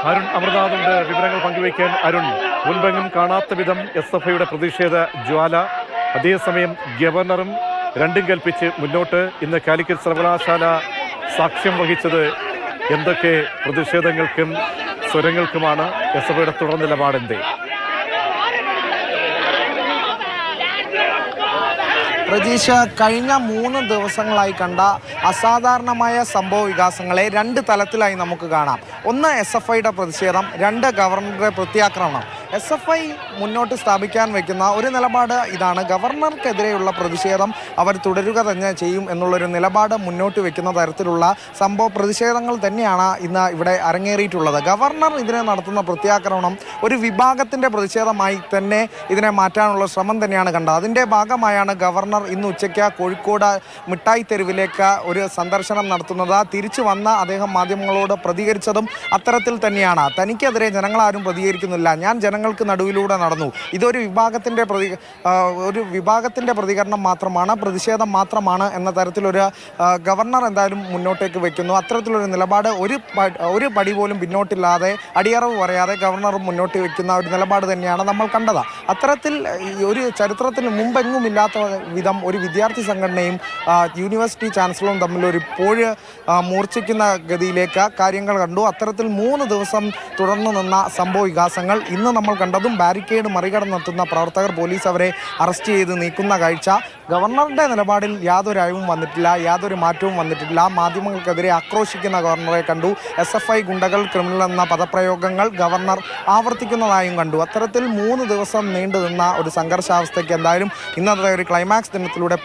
അരുൺ അമൃതാഥുണ്ട് വിവരങ്ങൾ പങ്കുവയ്ക്കാൻ. അരുൺ, മുൻപെങ്ങും കാണാത്ത വിധം SFIയുടെ പ്രതിഷേധ ജ്വാല. അതേസമയം ഗവർണറും രണ്ടും കൽപ്പിച്ച് മുന്നോട്ട്. ഇന്ന് കാലിക്കറ്റ് സർവകലാശാല സാക്ഷ്യം വഹിച്ചത് എന്തൊക്കെ പ്രതിഷേധങ്ങൾക്കും സ്വരങ്ങൾക്കുമാണ്? SFIയുടെ തുടർ നിലപാടെന്തേ? പ്രജീഷ, കഴിഞ്ഞ 3 ദിവസങ്ങളായി കണ്ട അസാധാരണമായ സംഭവ വികാസങ്ങളെ 2 തലത്തിലായി നമുക്ക് കാണാം. ഒന്ന് SFIയുടെ പ്രതിഷേധം, 2 ഗവർണറുടെ പ്രത്യാക്രമണം. SFI മുന്നോട്ട് സ്ഥാപിക്കാൻ വയ്ക്കുന്ന ഒരു നിലപാട് ഇതാണ്: ഗവർണർക്കെതിരെയുള്ള പ്രതിഷേധം അവർ തുടരുക തന്നെ ചെയ്യും എന്നുള്ളൊരു നിലപാട് മുന്നോട്ട് വയ്ക്കുന്ന തരത്തിലുള്ള സംഭവ പ്രതിഷേധങ്ങൾ തന്നെയാണ് ഇന്ന് ഇവിടെ അരങ്ങേറിയിട്ടുള്ളത്. ഗവർണർ ഇതിനെ നടത്തുന്ന പ്രത്യാക്രമണം ഒരു വിഭാഗത്തിൻ്റെ പ്രതിഷേധമായി തന്നെ ഇതിനെ മാറ്റാനുള്ള ശ്രമം തന്നെയാണ് കണ്ടത്. അതിൻ്റെ ഭാഗമായാണ് ഗവർണർ ഇന്ന് ഉച്ചയ്ക്ക് കോഴിക്കോട് മിഠായി തെരുവിലേക്ക് ഒരു സന്ദർശനം നടത്തുന്നത്. തിരിച്ചു വന്ന അദ്ദേഹം മാധ്യമങ്ങളോട് പ്രതികരിച്ചതും അത്തരത്തിൽ തന്നെയാണ്. തനിക്കെതിരെ ജനങ്ങളാരും പ്രതികരിക്കുന്നില്ല, ഞാൻ ജനങ്ങൾക്ക് നടുവിലൂടെ നടന്നു. ഇതൊരു വിഭാഗത്തിൻ്റെ പ്രതികരണം മാത്രമാണ്, പ്രതിഷേധം മാത്രമാണ് എന്ന തരത്തിലൊരു ഗവർണർ എന്തായാലും മുന്നോട്ടേക്ക് വയ്ക്കുന്നു. അത്തരത്തിലൊരു നിലപാട് ഒരു പടി പോലും പിന്നോട്ടില്ലാതെ, അടിയറവ് പറയാതെ ഗവർണർ മുന്നോട്ട് വയ്ക്കുന്ന ഒരു നിലപാട് തന്നെയാണ് നമ്മൾ കണ്ടത്. അത്തരത്തിൽ ഒരു ചരിത്രത്തിൽ മുമ്പെങ്ങുമില്ലാത്ത വിധം ഒരു വിദ്യാർത്ഥി സംഘടനയും യൂണിവേഴ്സിറ്റി ചാൻസലറും തമ്മിൽ ഒരു പോഴ് മൂർച്ഛിക്കുന്ന ഗതിയിലേക്ക് കാര്യങ്ങൾ കണ്ടു. അത്തരത്തിൽ 3 ദിവസം തുടർന്നു നിന്ന സംഭവ വികാസങ്ങൾ ഇന്ന് നമ്മൾ കണ്ടതും ബാരിക്കേഡ് മറികടന്നെത്തുന്ന പ്രവർത്തകർ പോലീസ് അവരെ അറസ്റ്റ് ചെയ്ത് നീക്കുന്ന കാഴ്ച. ഗവർണറുടെ നിലപാടിൽ യാതൊരു അയവും വന്നിട്ടില്ല, യാതൊരു മാറ്റവും വന്നിട്ടില്ല. മാധ്യമങ്ങൾക്കെതിരെ ആക്രോശിക്കുന്ന ഗവർണറെ കണ്ടു. SFI ഗുണ്ടകൾ, ക്രിമിനൽ എന്ന പദപ്രയോഗങ്ങൾ ഗവർണർ ആവർത്തിക്കുന്നതായും കണ്ടു. അത്തരത്തിൽ 3 ദിവസം നീണ്ടു നിന്ന ഒരു സംഘർഷാവസ്ഥയ്ക്ക് എന്തായാലും ഇന്നത്തെ ഒരു ക്ലൈമാക്സ് ദിനത്തിലൂടെ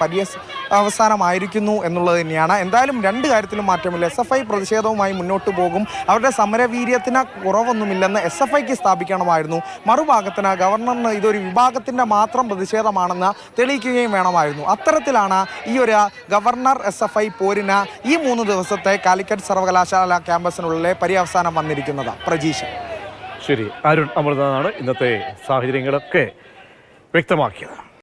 അവസാനമായിരിക്കുന്നു എന്നുള്ളത് തന്നെയാണ്. എന്തായാലും 2 കാര്യത്തിലും മാറ്റമില്ല. SFI പ്രതിഷേധവുമായി മുന്നോട്ട് പോകും. അവരുടെ സമരവീര്യത്തിന് കുറവൊന്നുമില്ലെന്ന് SFIക്ക് സ്ഥാപിക്കണമായിരുന്നു. മറുഭാഗത്തിന് ഗവർണറിന് ഇതൊരു വിഭാഗത്തിൻ്റെ മാത്രം പ്രതിഷേധമാണെന്ന് തെളിയിക്കുകയും വേണമായിരുന്നു. അത്തരത്തിലാണ് ഈ ഒരു ഗവർണർ SFI പോരിന് ഈ 3 ദിവസത്തെ കാലിക്കറ്റ് സർവകലാശാല ക്യാമ്പസിനുള്ളിലെ പര്യവസാനം വന്നിരിക്കുന്നത്. പ്രജീഷ. ശരി, അരുൺ അമൃതനാണ് ഇന്നത്തെ സാഹചര്യങ്ങളൊക്കെ വ്യക്തമാക്കിയത്.